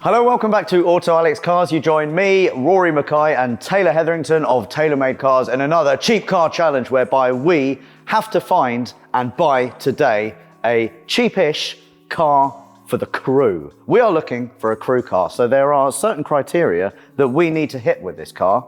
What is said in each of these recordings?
Hello, welcome back to Auto Alex Cars. You join me, Rory Mackay, and Taylor Hetherington of TaylorMade Cars in another cheap car challenge whereby we have to find and buy today a cheapish car for the crew. We are looking for a crew car, so there are certain criteria that we need to hit with this car.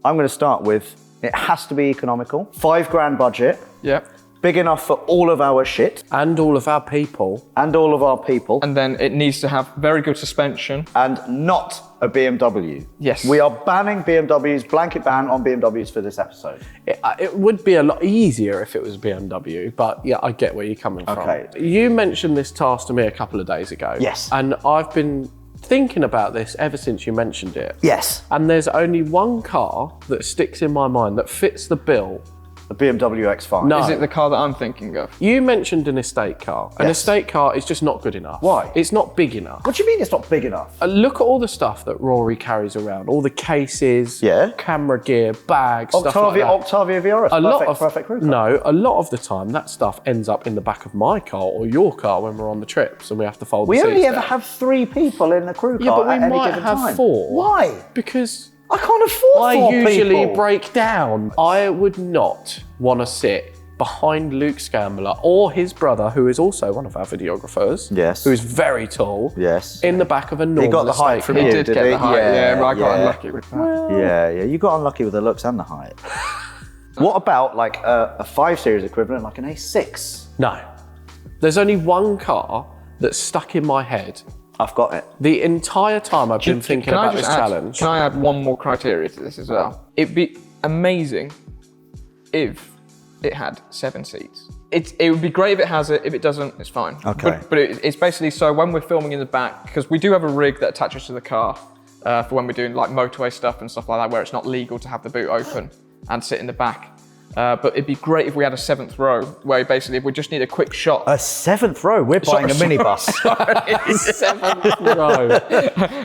I'm going to start with, it has to be economical, £5,000 budget. Yep. Big enough for all of our shit. And all of our people. And all of our people. And then it needs to have very good suspension. And not a BMW. Yes. We are banning BMWs, blanket ban on BMWs for this episode. It would be a lot easier if it was BMW, but yeah, I get where you're coming Okay. from. You mentioned this task to me a couple of days ago. Yes. And I've been thinking about this ever since you mentioned it. Yes. And there's only one car that sticks in my mind that fits the bill. The BMW X5. No. Is it the car that I'm thinking of? You mentioned an estate car. An Yes. estate car is just not good enough. Why? It's not big enough. What do you mean it's not big enough? Look at all the stuff that Rory carries around, all the cases, Yeah. camera gear, bags, stuff like that. Octavia VRS, perfect crew car. No, a lot of the time that stuff ends up in the back of my car or your car when we're on the trips and we have to fold the We seats only ever down. have 3 people in the crew car Yeah, but we at any might given have time. 4. Why? Because I can't afford 4 I usually people. break down. I would not want to sit behind Luke Scambler or his brother, who is also one of our videographers. Yes. Who is very tall. Yes. In the back of a normal He got the height estate from car. you, He did get he? the height, yeah, but I got yeah. unlucky with that. Yeah, you got unlucky with the looks and the height. What about like a 5 Series equivalent, like an A6? No. There's only one car that's stuck in my head I've got it. the entire time I've been thinking about this challenge. Can I add one more criteria to this as well? It'd be amazing if it had 7 seats. It would be great if it has it. If it doesn't, it's fine. Okay. But it's basically so when we're filming in the back, because we do have a rig that attaches to the car for when we're doing like motorway stuff and stuff like that, where it's not legal to have the boot open and sit in the back. But it'd be great if we had a 7th row, where basically we just need a quick shot. A 7th row? We're buying a minibus. 7th row.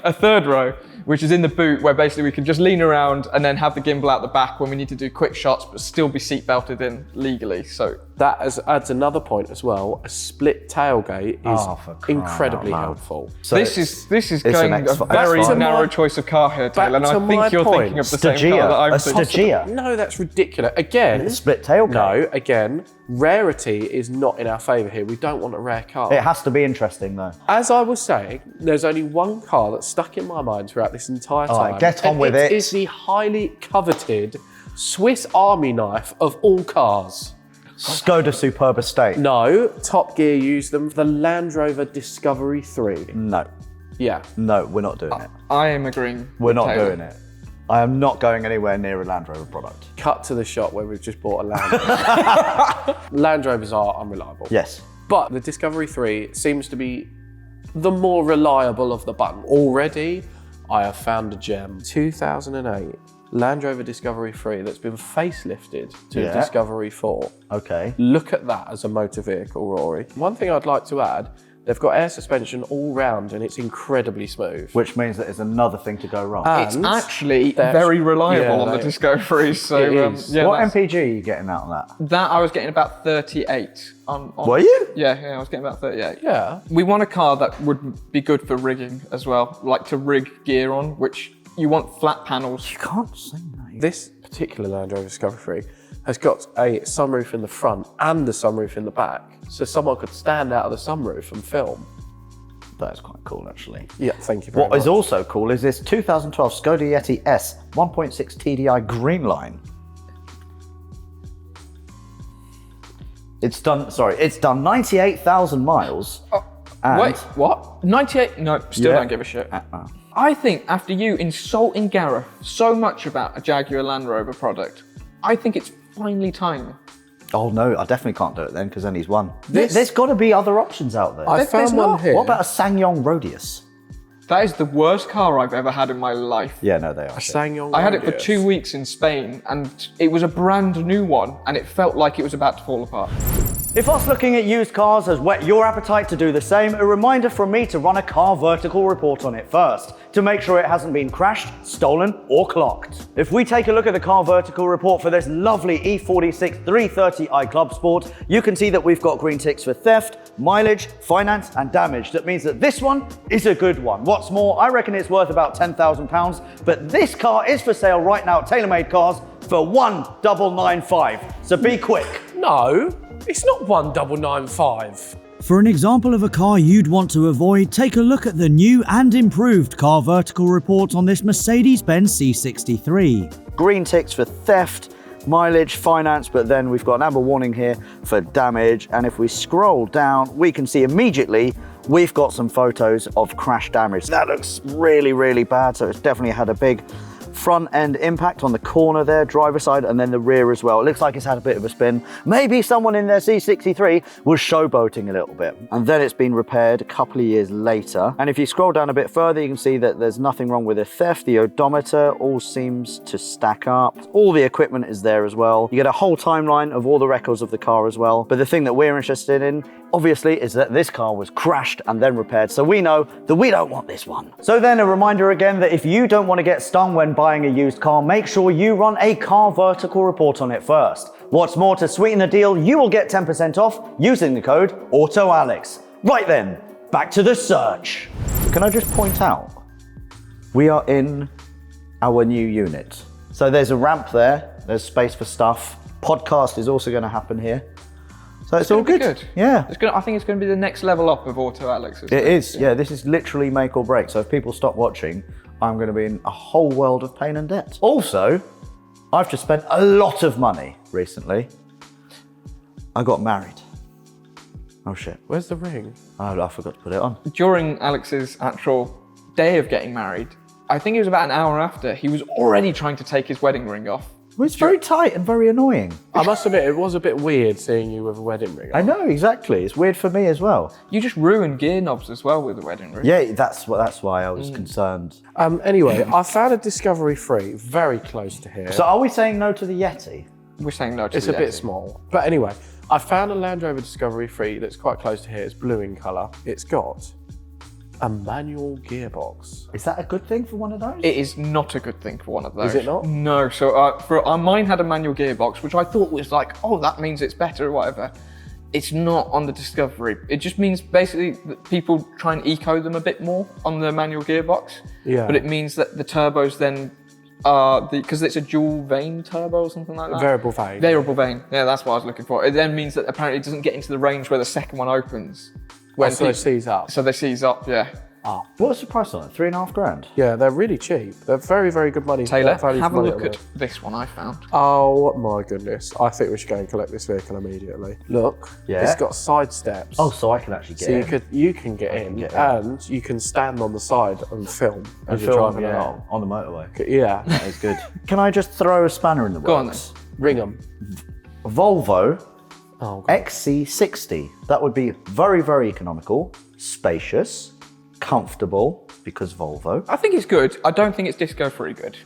A 3rd row, which is in the boot, where basically we can just lean around and then have the gimbal out the back when we need to do quick shots, but still be seat belted in legally. So That adds another point as well. A split tailgate Oh, for is crying incredibly out loud. helpful. So this is it's going an a X5. very Back to narrow my- choice of car here, back Taylor, and to I my think you're point. thinking of the same car that I'm a thinking. Stagea. No, that's ridiculous. Again, Split tailgate. no, again, rarity is not in our favour here. We don't want a rare car. It has to be interesting though. As I was saying, there's only one car that's stuck in my mind throughout this entire time. All right, get on and with it. It is the highly coveted Swiss Army knife of all cars. Skoda Superb Estate. No, Top Gear used them for the Land Rover Discovery 3. No. Yeah. No, we're not doing it. I am agreeing. We're with not Taylor. doing it. I am not going anywhere near a Land Rover product. Cut to the shop where we've just bought a Land Rover. Land Rovers are unreliable. Yes. But the Discovery 3 seems to be the more reliable of the bunch. Already, I have found a gem. 2008 Land Rover Discovery 3 that's been facelifted to Yeah. Discovery 4. Okay. Look at that as a motor vehicle, Rory. One thing I'd like to add, they've got air suspension all round and it's incredibly smooth. Which means that there's another thing to go wrong. It's And actually that's- very reliable yeah, on the they- Discovery. So It is. yeah, What that's- MPG are you getting out of that? that I was getting about 38 on. Were you? Yeah, I was getting about 38. Yeah. We want a car that would be good for rigging as well, like to rig gear on, which you want flat panels. You can't say that. This particular Land Rover Discovery 3 has got a sunroof in the front and a sunroof in the back. So someone could stand out of the sunroof and film. That is quite cool, actually. Yeah, thank you very What much. is also cool is this 2012 Skoda Yeti S 1.6 TDI Green Line. It's done 98,000 miles. and Wait, what? 98? No, still Yeah. don't give a shit. I think after you insulting Gareth so much about a Jaguar Land Rover product, I think it's finally time. Oh no, I definitely can't do it then because then he's won. This- There's got to be other options out there. I There's found one not. here. What about a Sangyong Rodius? That is the worst car I've ever had in my life. Yeah, no, they are. shit. Sangyong I had it for Rodius? 2 weeks in Spain and it was a brand new one and it felt like it was about to fall apart. If us looking at used cars has whet your appetite to do the same, a reminder from me to run a car vertical report on it first, to make sure it hasn't been crashed, stolen, or clocked. If we take a look at the car vertical report for this lovely E46 330i Club Sport, you can see that we've got green ticks for theft, mileage, finance, and damage. That means that this one is a good one. What's more, I reckon it's worth about £10,000, but this car is for sale right now at TaylorMade Cars for $1,995. So be quick. No, it's not 1995. For an example of a car you'd want to avoid, take a look at the new and improved car vertical report on this Mercedes-Benz C63. Green ticks for theft, mileage, finance, but then we've got an amber warning here for damage. And if we scroll down, we can see immediately we've got some photos of crash damage. That looks really, really bad. So it's definitely had a big front end impact on the corner there, driver side, and then the rear as well. It looks like it's had a bit of a spin. Maybe someone in their C63 was showboating a little bit. And then it's been repaired a couple of years later. And if you scroll down a bit further, you can see that there's nothing wrong with the theft. The odometer all seems to stack up. All the equipment is there as well. You get a whole timeline of all the records of the car as well. But the thing that we're interested in, obviously, is that this car was crashed and then repaired. So we know that we don't want this one. So then a reminder again that if you don't want to get stung when buying a used car, make sure you run a car vertical report on it first. What's more, to sweeten the deal, you will get 10% off using the code AUTOALEX. Right then, back to the search. Can I just point out, we are in our new unit. So there's a ramp there, there's space for stuff. Podcast is also going to happen here. So it's all good. Yeah. I think it's going to be the next level up of Auto Alex. It is, yeah. This is literally make or break. So if people stop watching, I'm going to be in a whole world of pain and debt. Also, I've just spent a lot of money recently. I got married. Oh shit. Where's the ring? Oh, I forgot to put it on. During Alex's actual day of getting married, I think it was about an hour after, he was already trying to take his wedding ring off. Well, it's very tight and very annoying. I must admit, it was a bit weird seeing you with a wedding ring on. I know, exactly. It's weird for me as well. You just ruined gear knobs as well with the wedding ring. Yeah, that's why I was concerned. Anyway, I found a Discovery 3 very close to here. So are we saying no to the Yeti? We're saying no to It's the a bit Yeti. small. But anyway, I found a Land Rover Discovery 3 that's quite close to here. It's blue in colour. It's got a manual gearbox. Is that a good thing for one of those? It is not a good thing for one of those. Is it not? No. So mine had a manual gearbox, which I thought was like, oh, that means it's better or whatever. It's not on the Discovery. It just means basically that people try and eco them a bit more on the manual gearbox. Yeah. But it means that the turbos then are because it's a dual vane turbo or something like that. Variable vane. Variable vane. Yeah, that's what I was looking for. It then means that apparently it doesn't get into the range where the second one opens. When So it sees up. So they seize up, yeah. What's the price on it? $3,500? Yeah, they're really cheap. They're very, very good money. Taylor, value have for a money look on at it. this one I found. Oh my goodness. I think we should go and collect this vehicle immediately. Look, Yeah. it's got side steps. Oh, so I can actually get So in. you can get in get in. and you can stand on the side and film and as you're film, driving along. on the motorway. Yeah. That is good. Can I just throw a spanner in the works? Go on then. Ring them. Volvo Oh, God. XC60. That would be very, very economical, spacious, comfortable, because Volvo. I think it's good. I don't think it's disco free good.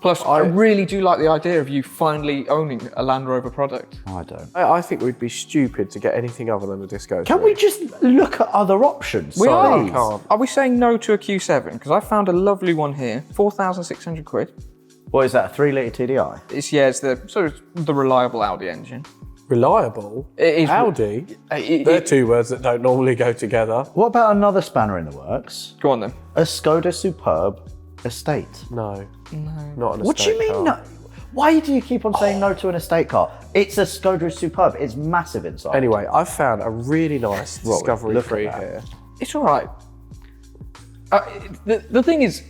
Plus, I really do like the idea of you finally owning a Land Rover product. I don't. I think we'd be stupid to get anything other than a Disco. Can we just look at other options? We are. please? Can't. Are we saying no to a Q7? Because I found a lovely one here, 4,600 quid. What is that, a 3-litre TDI? It's the sort of the reliable Audi engine. Reliable? It is- Audi? They're two words that don't normally go together. What about another spanner in the works? Go on then. A Skoda Superb Estate. No. Not an What do you estate mean car. no? Why do you keep on saying no to an estate car? It's a Skoda Superb. It's massive inside. Anyway, I found a really nice Rory, Discovery look at 3 that. here. It's all right. The thing is,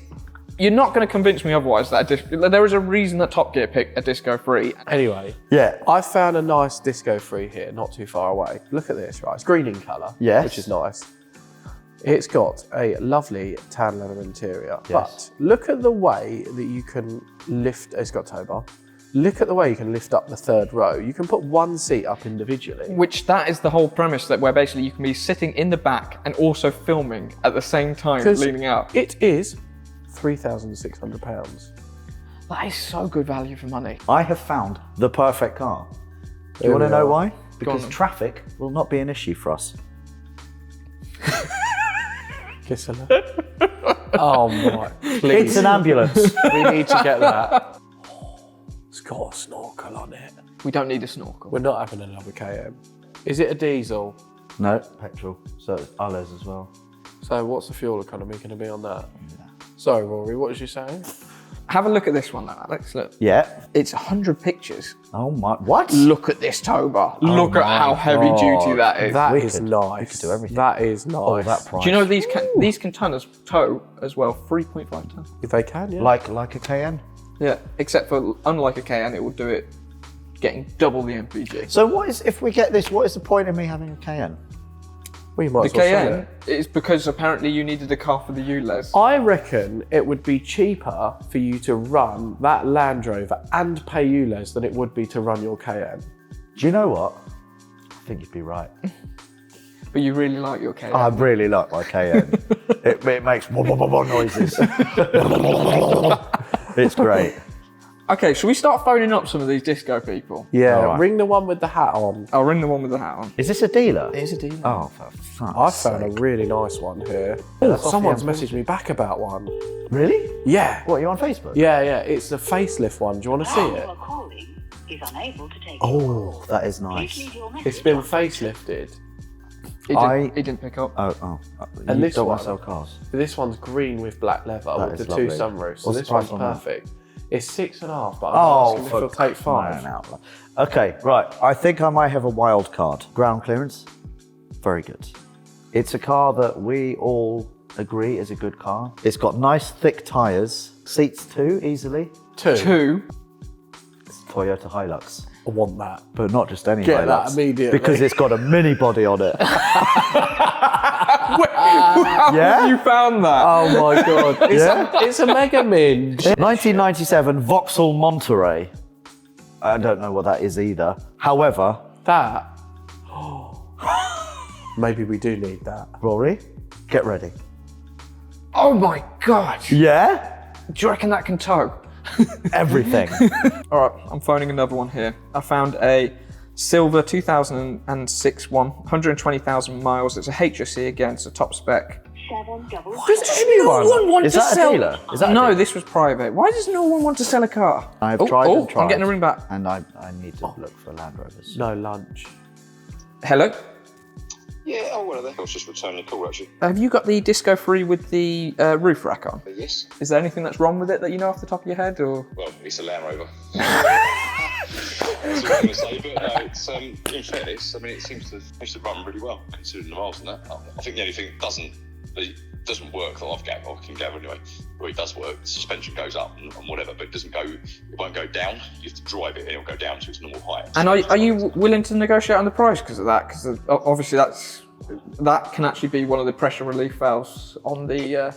you're not going to convince me otherwise that there is a reason that Top Gear picked a Disco free. Anyway, Yeah. I found a nice Disco 3 here, not too far away. Look at this, right? It's green in colour, Yes. which is nice. It's got a lovely tan leather interior, Yes. but look at the way that you can lift, it's got tow bar. Look at the way you can lift up the third row. You can put one seat up individually. Which that is the whole premise, that where basically you can be sitting in the back and also filming at the same time, 'Cause leaning out. It is £3,600. That is so good value for money. I have found the perfect car. Do you Here want to we know are. why? because on. traffic will not be an issue for us. Kiss her. Oh my, please. It's an ambulance. We need to get that. It's got a snorkel on it. We don't need a snorkel. We're not having another KM. Is it a diesel? No, petrol. So it's Ollers as well. So what's the fuel economy going to be on that? Sorry, Rory, what was you saying? Have a look at this one, though, Alex. Look, Yeah. it's 100 pictures. Oh my, what? Look at this tow bar. Look at how heavy duty that is. That We is could- nice. we could do everything. That is nice. Oh, that price. Do you know these containers tow as well 3.5 tons? If they can, yeah. Like a KN? Yeah, except for unlike a KN, it will do it getting double the MPG. So what is, if we get this, what is the point of me having a KN? We might The as well sell KN it. is because apparently you needed a car for the ULEZ. I reckon it would be cheaper for you to run that Land Rover and pay ULEZ than it would be to run your KN. Do you know what? I think you'd be right. But you really like your KN. I really like my KN. it makes wah, wah, wah, wah noises. It's great. Okay, should we start phoning up some of these disco people? Yeah, All right. ring the one with the hat on. I'll ring the one with the hat on. Is this a dealer? It is a dealer. Oh, for fuck's I found sake. a really nice one here. Oh, Someone's yeah. messaged me back about one. Really? Yeah. What, are you on Facebook? Yeah, it's a facelift one. Do you want to see You it? are calling is unable to take Oh, that is Please nice. leave your message It's been after facelifted. He didn't pick up. Oh. And You this don't one? want to sell cars. This one's green with black leather That with is the two lovely. sunroofs. So What's the this one's price on that? perfect. It's 6.5, but I'm Oh, asking if for he'll take 5. crying out loud. Okay, right. I think I might have a wild card. Ground clearance, very good. It's a car that we all agree is a good car. It's got nice thick tyres, seats too, easily. 2. Two. It's Toyota Hilux, I want that. but not just any Get that Hilux. immediately. Because it's got a mini body on it. Yeah? You found that? Oh my god. Yeah? It's a mega minge. 1997 Vauxhall Monterey. I don't know what that is either. However, That. Maybe we do need that. Rory, get ready. Oh my god. Yeah? Do you reckon that can tow? Everything. All right, I'm phoning another one here. I found a silver 2006 one, 120,000 miles. It's a HSE again, it's a top spec. 7 Does anyone want Is to that a sell? dealer? Is that a no, dealer? this was private. Why does no one want to sell a car? I've tried and tried. I'm getting a ring back. And I need to look for Land Rovers. No lunch. Hello? Yeah, oh, well, I was just returning a call, actually. Have you got the Disco 3 with the roof rack on? Yes. Is there anything that's wrong with it that you know off the top of your head? Or Well, it's a Land Rover. That's what I'm going to say, but no, it's, in fairness, I mean, it seems to run really well, considering the miles and that. I think the only thing that doesn't work that I can gather anyway, where it does work, the suspension goes up and whatever, but it won't go down. You have to drive it and it'll go down to its normal height. and are you willing to negotiate on the price because of that? Because obviously that can actually be one of the pressure relief valves on the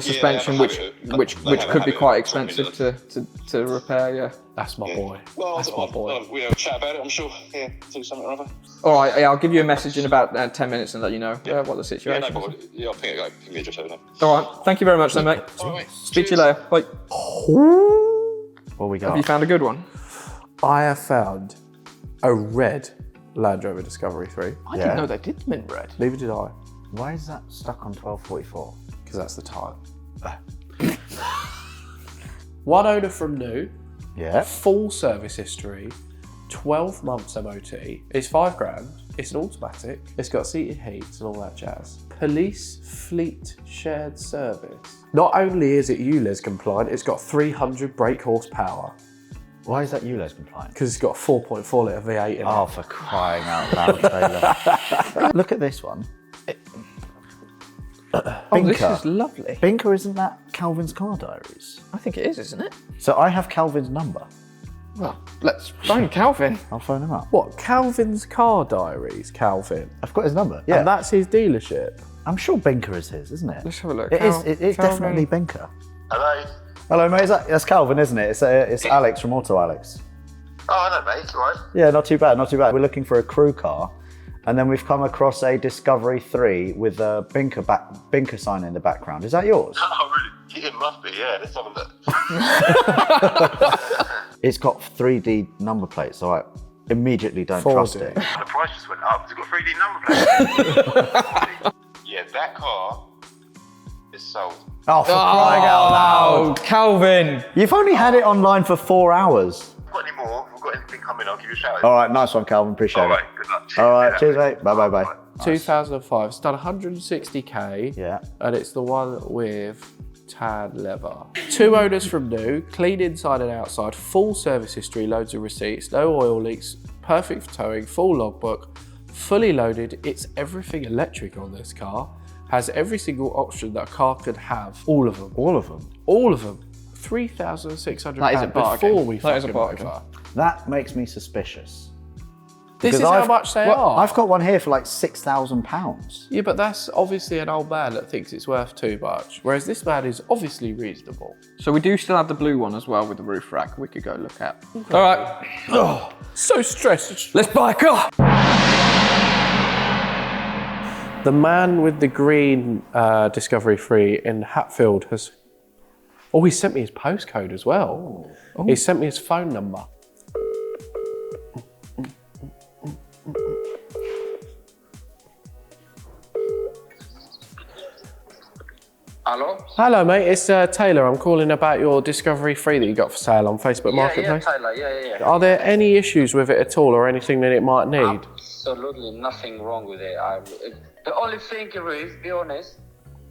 suspension, they have a which habit could be of quite something, expensive to repair. Yeah. That's my boy. Well, That's my boy. we'll have a chat about it, I'm sure. Yeah, do something or other. All right, yeah, I'll give you a message in about 10 minutes and let you know what the Yeah, situation no is. bother. Yeah, I'll ping it, ping me just over there. All right, thank you very much then, mate. All right, Speak to you cheers. later. Bye. What we got? Have you found a good one? I have found a red Land Rover Discovery 3. I Yeah. didn't know they did mint red. Neither did I, Why is that stuck on 1244? because that's the tyre. One owner from new, Yeah. full service history, 12 months MOT. It's £5,000. It's an automatic. It's got seated heats and all that jazz. Police fleet shared service. Not only is it ULEZ compliant, it's got 300 brake horsepower Why is that ULEZ compliant? because it's got a 4.4 litre V8 in it. Oh, for crying out loud, Taylor. Look at this one. Oh, this Binker. is lovely. Binker, isn't that Calvin's Car Diaries? I think it is, isn't it? So I have Calvin's number. Well, let's phone Calvin. I'll phone him up. What, Calvin's Car Diaries, Calvin? I've got his number. Yeah. And that's his dealership. I'm sure Binker is his, isn't it? Let's have a look. It is. It is Calvin. definitely Binker. Hello. Hello, mate. That's Calvin, isn't it? It's Alex from Auto Alex. Oh, hello, mate. You all right? Yeah, not too bad. Not too bad. We're looking for a crew car, and then we've come across a Discovery 3 with a Binker sign in the background. Is that yours? Oh, really? It must be, yeah. Let's have a look. It's got 3D number plates. All right. immediately don't 4D. trust it. The price just went up. It's got 3D number plate. Yeah, that car is sold. Oh, for crying out loud. Oh, Calvin. You've only had it online for 4 hours. If you've got any more, if we've got anything coming, I'll give you a shout. All right, nice one, Calvin. Appreciate All it. right, good luck. All right, cheers, mate. Bye. 2005. It's done 160k. Yeah. And it's the one with tan leather. 2 owners from new, clean inside and outside, full service history, loads of receipts, no oil leaks, perfect for towing, full logbook, fully loaded. It's everything electric on this car. Has every single option that a car could have. All of them. All of them. All of them. £3,600 That is a bargain. before we That is a fucking bargain. over. That makes me suspicious. This is Because how I've- much they well, are. I've got one here for like £6,000. Yeah, but that's obviously an old man that thinks it's worth too much. Whereas this man is obviously reasonable. So we do still have the blue one as well with the roof rack we could go look at. All right, Oh, so stressed. let's buy a car. The man with the green Discovery 3 in Hatfield has... Oh, he sent me his postcode as well. He sent me his phone number. Hello? Hello, mate. It's Taylor. I'm calling about your Discovery 3 that you got for sale on Facebook Marketplace. Tyler, yeah. Are there any issues with it at all or anything that it might need? Absolutely nothing wrong with it. The only thing is, be honest,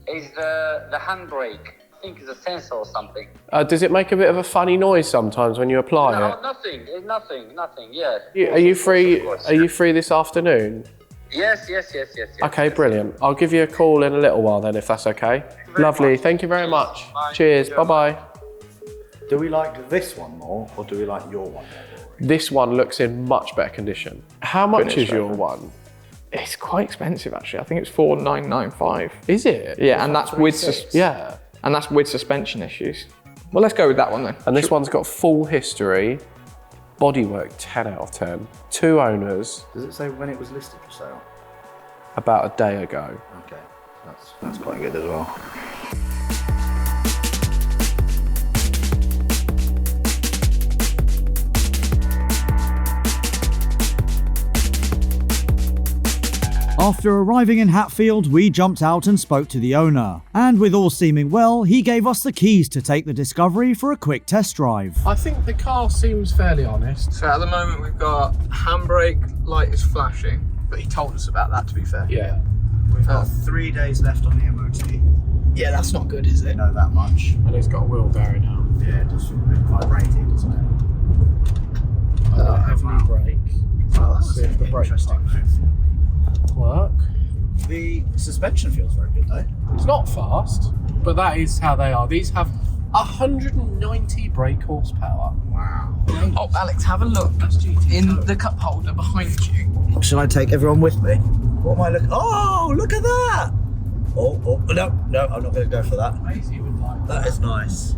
is the handbrake. I think it's a sensor or something. Does it make a bit of a funny noise sometimes when you apply No, it? nothing, yeah. Are you free? Are you free this afternoon? Yes. Okay, brilliant. I'll give you a call in a little while then, if that's okay. Lovely. Thank you very much. Bye. Cheers. Bye-bye. Do we like this one more, or do we like your one more? This one looks in much better condition. How much Finish is your reference. one? It's quite expensive actually. I think it's $4,995. Is it? Yeah, and that's with Yeah. and that's with suspension issues. Well, let's go with that one then. And this one's got full history. Bodywork 10 out of 10. 2 owners Does it say when it was listed for sale? about a day ago. Okay, that's quite good as well. After arriving in Hatfield, we jumped out and spoke to the owner. And with all seeming well, he gave us the keys to take the Discovery for a quick test drive. I think the car seems fairly honest. So at the moment we've got handbrake light is flashing, but he told us about that to be fair. Yeah. We've got 3 days left on the MOT. Yeah, that's not good, is I it? know that much. And it's got a wheel bearing now. Yeah, it does feel a bit vibrating, doesn't it? Heavily brake. Oh, that's See if the brake interesting. Work. The suspension feels very good though. It's not fast, but that is how they are. These have 190 brake horsepower. Wow. Oh, Alex, have a look in the cup holder behind you. Shall I take everyone with me? What am I looking? Oh, look at that! Oh, no, I'm not going to go for that. Maisie would like That is nice.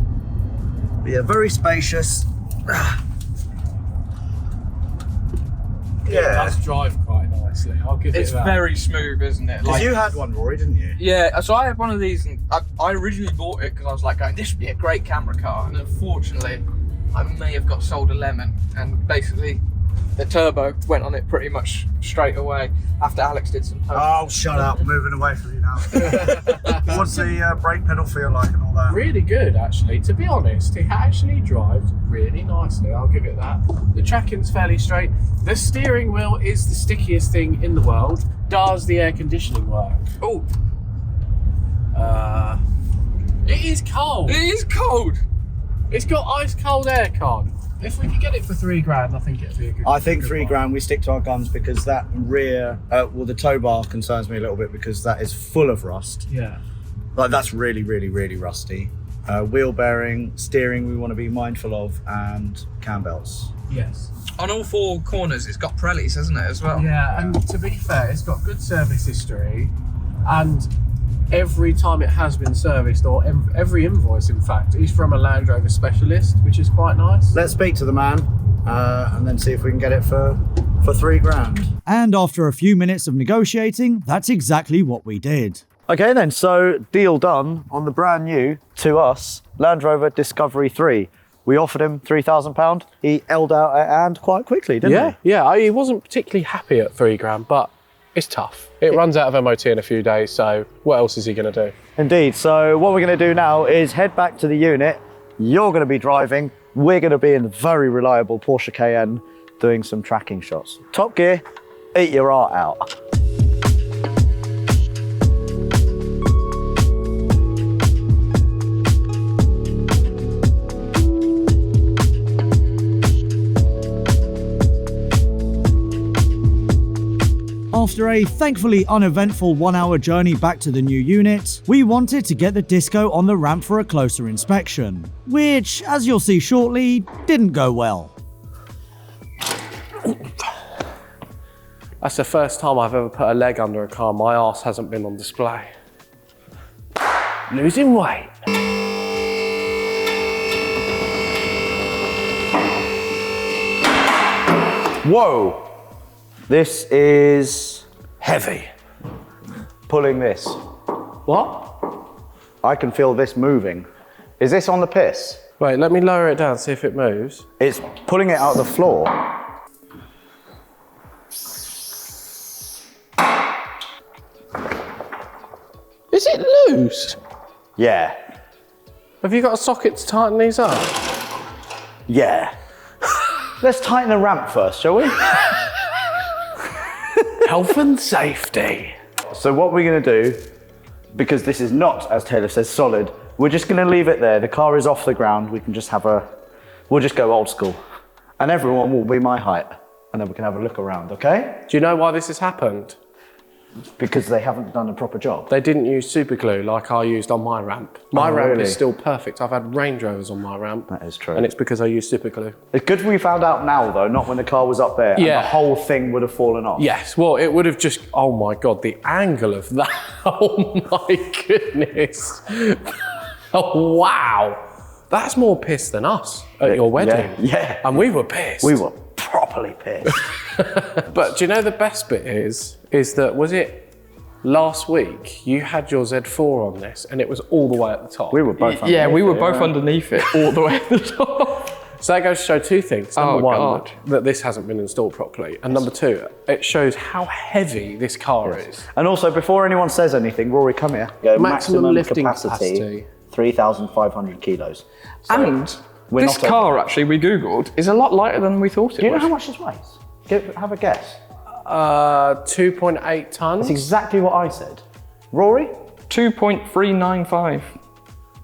But yeah, very spacious. It Yeah. does drive quite nicely. I'll give It's it that. very smooth, isn't it? Because you had one, Rory, didn't you? Yeah, so I had one of these, and I originally bought it because I was like, going, this would be a great camera car, and unfortunately, I may have got sold a lemon, and basically, the turbo went on it pretty much straight away after Alex did some post. Oh, shut up. Moving away from you now. What's the brake pedal feel like and all that? Really good, actually. To be honest, it actually drives really nicely. I'll give it that. The tracking's fairly straight. The steering wheel is the stickiest thing in the world. Does the air conditioning work? Oh, It is cold. it is cold. It's got ice cold aircon. If we could get it for $3,000, I think it'd be a good. I think good $3 buy. grand, we stick to our guns because that rear, the tow bar concerns me a little bit because that is full of rust. Yeah. Like that's really, really, really rusty. Wheel bearing, steering we want to be mindful of, and cam belts. Yes. On all 4 corners, it's got Pirellis, hasn't it, as well? Yeah, and to be fair, it's got good service history, and every time it has been serviced, or every invoice, in fact, is from a Land Rover specialist, which is quite nice. Let's speak to the man and then see if we can get it for $3 grand. And after a few minutes of negotiating, that's exactly what we did. Okay then, so deal done on the brand new, to us, Land Rover Discovery 3. We offered him £3,000. He held out a hand quite quickly, didn't he? Yeah. He wasn't particularly happy at £3,000, but it's tough. It runs out of MOT in a few days, so what else is he going to do? Indeed. So what we're going to do now is head back to the unit. You're going to be driving. We're going to be in the very reliable Porsche Cayenne doing some tracking shots. Top Gear, eat your heart out. After a thankfully uneventful 1-hour journey back to the new unit, we wanted to get the Disco on the ramp for a closer inspection, which, as you'll see shortly, didn't go well. That's the first time I've ever put a leg under a car. My arse hasn't been on display. Losing weight. Whoa! This is Heavy. pulling this. What? I can feel this moving. Is this on the piss? Wait, let me lower it down, see if it moves. It's pulling it out of the floor. Is it loose? Yeah. Have you got a socket to tighten these up? Yeah. Let's tighten the ramp first, shall we? Health and safety. So what we're going to do, because this is not, as Taylor says, solid, we're just going to leave it there. The car is off the ground. We can just we'll just go old school. And everyone will be my height. And then we can have a look around, okay? Do you know why this has happened? Because they haven't done a proper job. They didn't use super glue like I used on my ramp. My Oh, ramp really? is still perfect. I've had Range Rovers on my ramp. That is true. And it's because I used super glue. It's good we found out now, though, not when the car was up there. And Yeah. the whole thing would have fallen off. Yes, well, it would have just, oh my God, the angle of that. Oh my goodness. Oh, wow. That's more pissed than us at your wedding. Yeah. And we were pissed. We were properly pissed. But do you know the best bit is that, was it last week, you had your Z4 on this and it was all the way at the top. We were both Yeah, we were underneath it, both underneath it all the way at the top. So that goes to show two things. Number Oh, one, God. that this hasn't been installed properly. And number two, it shows how heavy this car is. And also, before anyone says anything, Rory, come here. Go Maximum lifting capacity. 3,500 kilos. So And we're this not car, actually, we Googled, is a lot lighter than we thought it Do you know was. how much this weighs? Have a guess. 2.8 tons. That's exactly what I said. Rory? 2.395.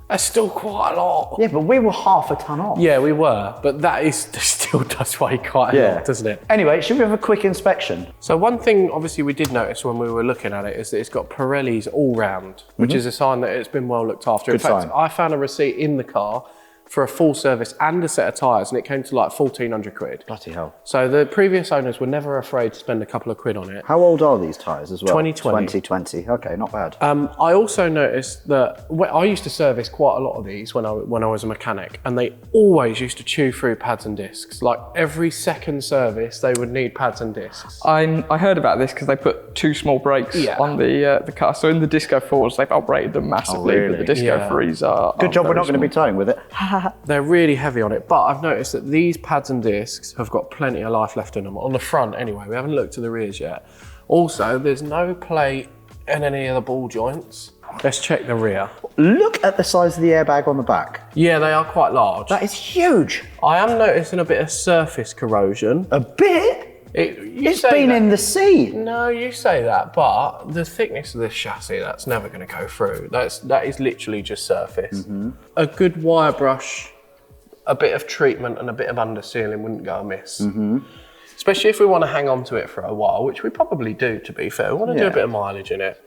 That's still quite a lot. Yeah, but we were half a ton off. Yeah, we were, but that is still does weigh quite a lot, doesn't it? Anyway, should we have a quick inspection? So one thing, obviously, we did notice when we were looking at it is that it's got Pirellis all round, which is a sign that it's been well looked after. Good In fact, sign. I found a receipt in the car for a full service and a set of tyres, and it came to like 1,400 quid. Bloody hell. So the previous owners were never afraid to spend a couple of quid on it. How old are these tyres as well? 2020. 2020. Okay, not bad. I also noticed that I used to service quite a lot of these when I was a mechanic, and they always used to chew through pads and discs. Like every second service, they would need pads and discs. I heard about this because they put two small brakes Yeah. on the car. So in the Disco 4s, they've upgraded them massively, really? but the Disco Yeah. 3s are Good job we're very not going to be small. towing with it. They're really heavy on it, but I've noticed that these pads and discs have got plenty of life left in them. On the front, anyway. We haven't looked at the rears yet. Also, there's no plate in any of the ball joints. Let's check the rear. Look at the size of the airbag on the back. Yeah, they are quite large. That is huge. I am noticing a bit of surface corrosion. A bit? It's been in the sea. No, you say that, but the thickness of this chassis, that's never going to go through. That is literally just surface. A good wire brush, a bit of treatment and a bit of undersealing wouldn't go amiss. Especially if we want to hang on to it for a while, which we probably do, to be fair. We want to do Yeah. a bit of mileage in it.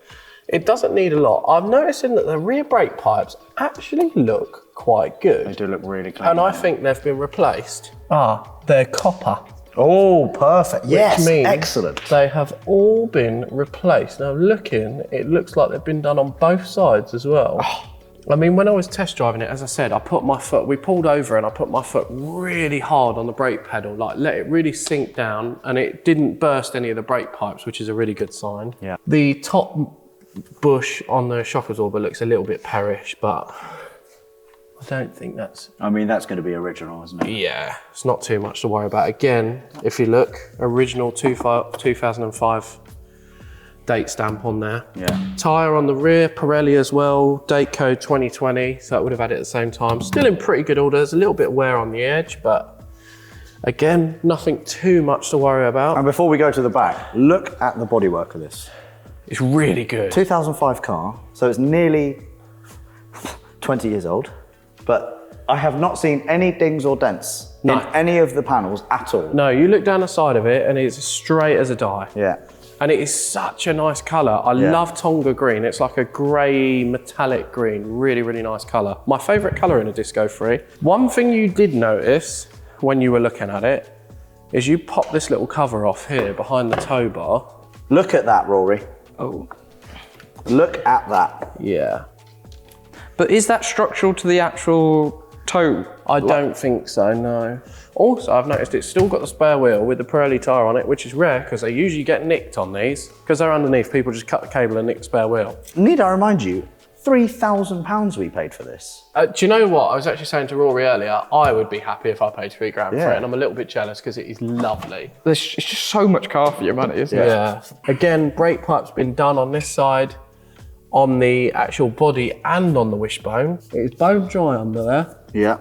It doesn't need a lot. I'm noticing that the rear brake pipes actually look quite good. They do look really clean. And I think they've been replaced. They're copper. Oh, perfect. Yes, means excellent. They have all been replaced. Now looking, it looks like they've been done on both sides as well. I mean, when I was test driving it, as I said, we pulled over and I put my foot really hard on the brake pedal, like let it really sink down, and it didn't burst any of the brake pipes, which is a really good sign. Yeah. The top bush on the shock absorber looks a little bit perish, but I don't think that's... I mean, that's going to be original, isn't it? Yeah, it's not too much to worry about. Again, if you look, original 2005 date stamp on there. Yeah. Tyre on the rear, Pirelli as well, date code 2020, so that would have had it at the same time. Still in pretty good order. There's a little bit of wear on the edge, but again, nothing too much to worry about. And before we go to the back, look at the bodywork of this. It's really good. 2005 car, so it's nearly 20 years old, but I have not seen any dings or dents in any of the panels at all. No, you look down the side of it and it's straight as a die. Yeah. And it is such a nice colour. I love Tonga green. It's like a grey metallic green. Really, really nice colour. My favourite colour in a Disco 3. One thing you did notice when you were looking at it is you pop this little cover off here behind the tow bar. Look at that, Rory. Oh. Look at that. Yeah. But is that structural to the actual toe? I don't think so, no. Also, I've noticed it's still got the spare wheel with the Pirelli tyre on it, which is rare because they usually get nicked on these. Because they're underneath, people just cut the cable and nick the spare wheel. Need I remind you, £3,000 we paid for this. Do you know what? I was actually saying to Rory earlier, I would be happy if I paid £3 grand for it, and I'm a little bit jealous because it is lovely. It's just so much car for your money, isn't it? Yeah. Again, brake pipe's been done on this side, on the actual body and on the wishbone. It is bone dry under there. Yeah.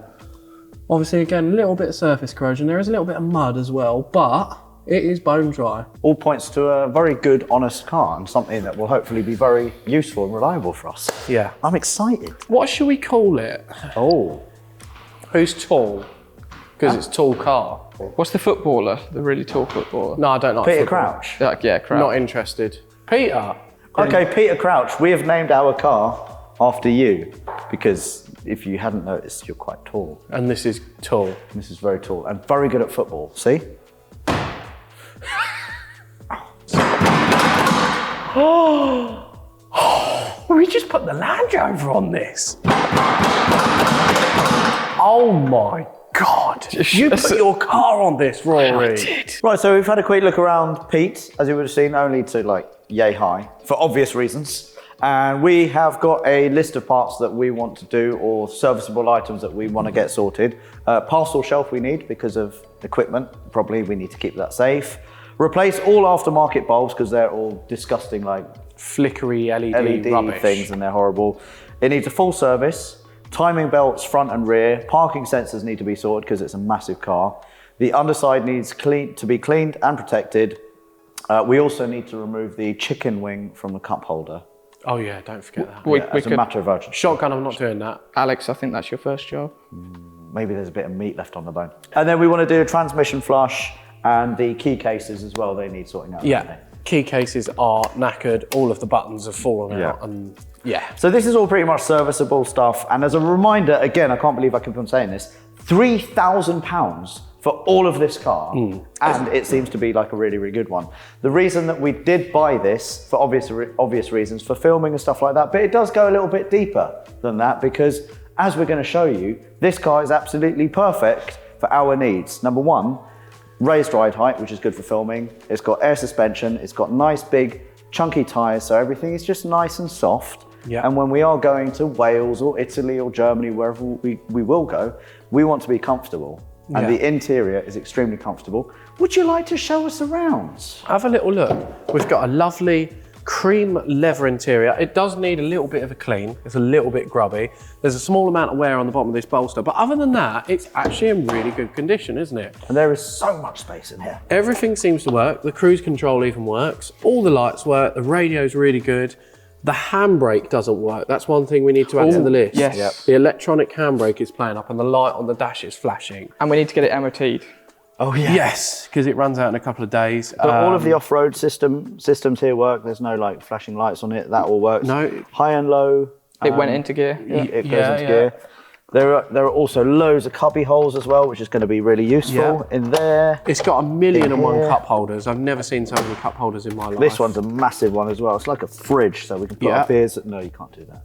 Obviously, again, a little bit of surface corrosion. There is a little bit of mud as well, but it is bone dry. All points to a very good, honest car and something that will hopefully be very useful and reliable for us. Yeah. I'm excited. What should we call it? Oh. Who's tall? Because it's tall car. What's the footballer, the really tall footballer? No, I don't like Peter football. Crouch. Yeah, Crouch. Not interested. Peter. Okay, Peter Crouch, we have named our car after you because if you hadn't noticed, you're quite tall. And this is tall. This is very tall and very good at football. See? We just put the Land Rover on this. Oh my God. You put your car on this, Rory. Right, so we've had a quick look around Pete, as you would have seen, only to like yay high, for obvious reasons. And we have got a list of parts that we want to do or serviceable items that we want to get sorted. Parcel shelf we need because of equipment. Probably we need to keep that safe. Replace all aftermarket bulbs because they're all disgusting, like Flickery LED rubbish. things, and they're horrible. It needs a full service. Timing belts front and rear. Parking sensors need to be sorted because it's a massive car. The underside needs to be cleaned and protected. We also need to remove the chicken wing from the cup holder. Oh yeah, don't forget that. As a matter of urgency. Shotgun, I'm not doing that. Alex, I think that's your first job. Maybe there's a bit of meat left on the bone. And then we want to do a transmission flush and the key cases as well. They need sorting out. Yeah, key cases are knackered. All of the buttons have fallen out, Yeah. and yeah. So this is all pretty much serviceable stuff. And as a reminder, again, I can't believe I keep on saying this, £3,000 for all of this car. And it seems to be like a really, really good one. The reason that we did buy this, for obvious reasons, for filming and stuff like that, but it does go a little bit deeper than that because as we're going to show you, this car is absolutely perfect for our needs. Number one, raised ride height, which is good for filming. It's got air suspension. It's got nice, big, chunky tyres, so everything is just nice and soft. Yeah. And when we are going to Wales or Italy or Germany, wherever we will go, we want to be comfortable. And Yeah. the interior is extremely comfortable. Would you like to show us around? Have a little look. We've got a lovely cream leather interior. It does need a little bit of a clean. It's a little bit grubby. There's a small amount of wear on the bottom of this bolster, but other than that, it's actually in really good condition, isn't it? And there is so much space in here. Everything seems to work. The cruise control even works. All the lights work. The radio's really good. The handbrake doesn't work. That's one thing we need to add to the list. yes. Yep. The electronic handbrake is playing up and the light on the dash is flashing. And we need to get it MOT'd. Oh yeah. Yes, because it runs out in a couple of days. But all of the off-road systems here work. There's no like flashing lights on it. That all works. No. High and low. It went into gear. It goes Yeah, into yeah. gear. There are also loads of cubby holes as well, which is going to be really useful in there. It's got 1,000,001 Yeah. cup holders. I've never seen so many cup holders in my life. This one's a massive one as well. It's like a fridge, so we can put Yeah. our beers. No, you can't do that.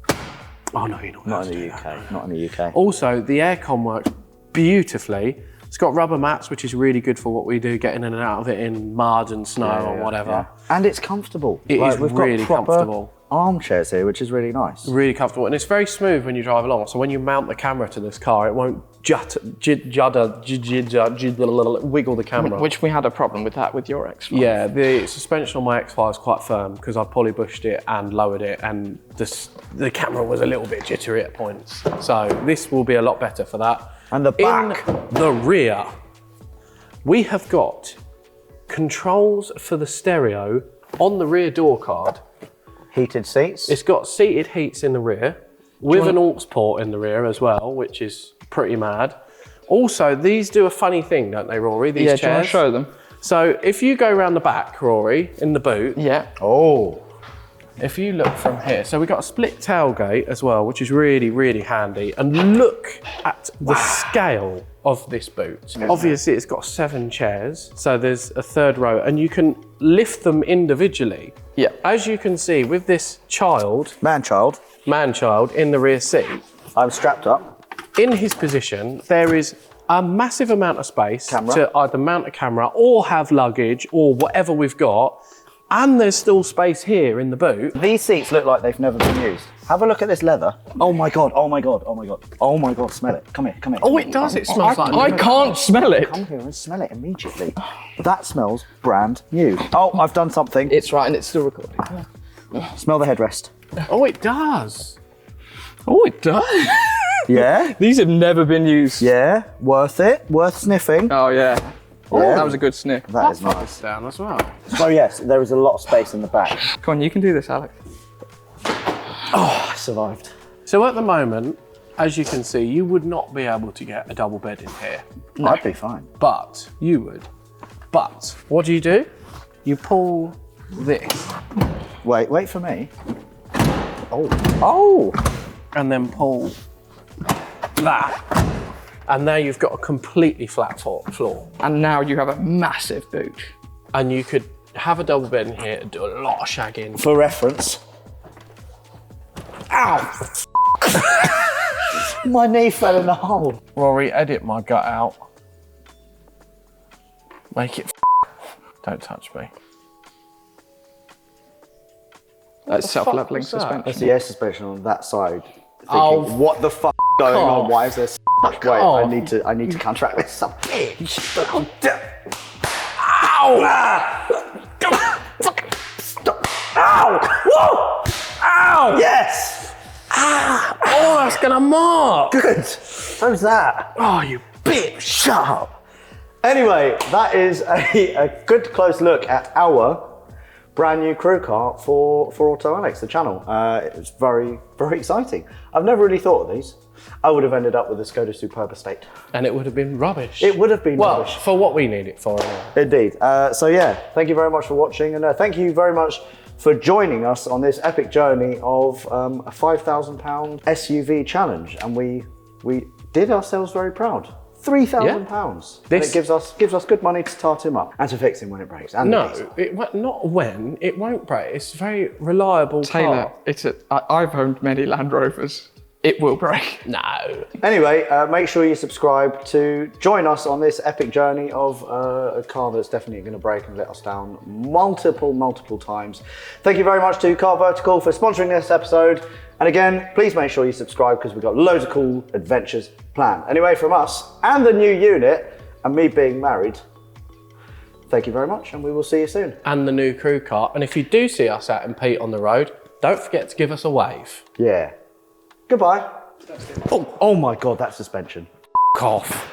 Oh no, you're not. Not allowed in to the do UK. that. Not in the UK. Also, the aircon works beautifully. It's got rubber mats, which is really good for what we do, getting in and out of it in mud and snow or whatever. And it's comfortable. It is we've really got proper comfortable. armchairs here, which is really nice. Really comfortable, and it's very smooth when you drive along. So when you mount the camera to this car, it won't wiggle the camera. Which we had a problem with that with your X5. Yeah, the suspension on my X5 is quite firm because I polybushed it and lowered it, and the camera was a little bit jittery at points. So this will be a lot better for that. And the back. In the rear, we have got controls for the stereo on the rear door card. Heated seats. It's got seated heats in the rear with an aux port in the rear as well, which is pretty mad. Also, these do a funny thing, don't they, Rory? These chairs. Do you want to show them? So if you go around the back, Rory, in the boot. Yeah. Oh. If you look from here, so we've got a split tailgate as well, which is really, really handy. And look at the scale of this boot. Obviously, it's got 7 chairs, so there's a third row, and you can lift them individually. Yeah. As you can see, with this Man-child. man-child in the rear seat, I'm strapped up. in his position, there is a massive amount of space Camera. to either mount a camera or have luggage or whatever we've got. And there's still space here in the boot. These seats look like they've never been used. Have a look at this leather. Oh my God, oh my God, oh my God. Oh my God, smell it. Come here, come here. Oh, it does. It smells like I can't smell it. Come here and smell it immediately. That smells brand new. Oh, I've done something. It's right, and it's still recording. Smell the headrest. Oh, it does. Oh, it does. Yeah? These have never been used. Yeah, worth it. Worth sniffing. Oh, yeah. Yeah. That was a good sniff. That is nice. Down as well. So yes, there is a lot of space in the back. Come on, you can do this, Alex. Oh, I survived. So at the moment, as you can see, you would not be able to get a double bed in here. That'd be fine. But you would. But what do? You pull this Wait for me. Oh. Oh! and then pull that. And now you've got a completely flat floor. And now you have a massive boot. And you could have a double bed in here and do a lot of shagging. For reference. Ow! My knee fell in the hole. Rory, edit my gut out. Make it Don't touch me. That's self-leveling was that? suspension. That's the air suspension on that side. Thinking, Oh, what the fuck going on? off. Why is there so much weight? off. I need to counteract this. Ow! Ow! Whoa! Ow! Yes! Oh, that's gonna mark! Good. So's that. Oh, you bitch! Shut up. Anyway, that is a good close look at our brand new crew car for Auto Alex, the channel. It was very, very exciting. I've never really thought of these. I would have ended up with a Skoda Superb Estate. And it would have been rubbish. It would have been well, rubbish. for what we need it for. Anyway. Indeed. So yeah, thank you very much for watching, and thank you very much for joining us on this epic journey of a £5,000 SUV challenge, and we did ourselves very proud. £3,000. This- It gives us good money to start him up and to fix him when it breaks. And the No, diesel. not when. It won't break. It's a very reliable Taylor, car. I've owned many Land Rovers. It will break. No. Anyway, make sure you subscribe to join us on this epic journey of a car that's definitely going to break and let us down multiple times. Thank you very much to Car Vertical for sponsoring this episode. And again, please make sure you subscribe because we've got loads of cool adventures planned. Anyway, from us and the new unit and me being married, thank you very much and we will see you soon. And the new crew car. And if you do see us out in Pete on the road, don't forget to give us a wave. Yeah. Goodbye. Oh my God, that suspension. Off.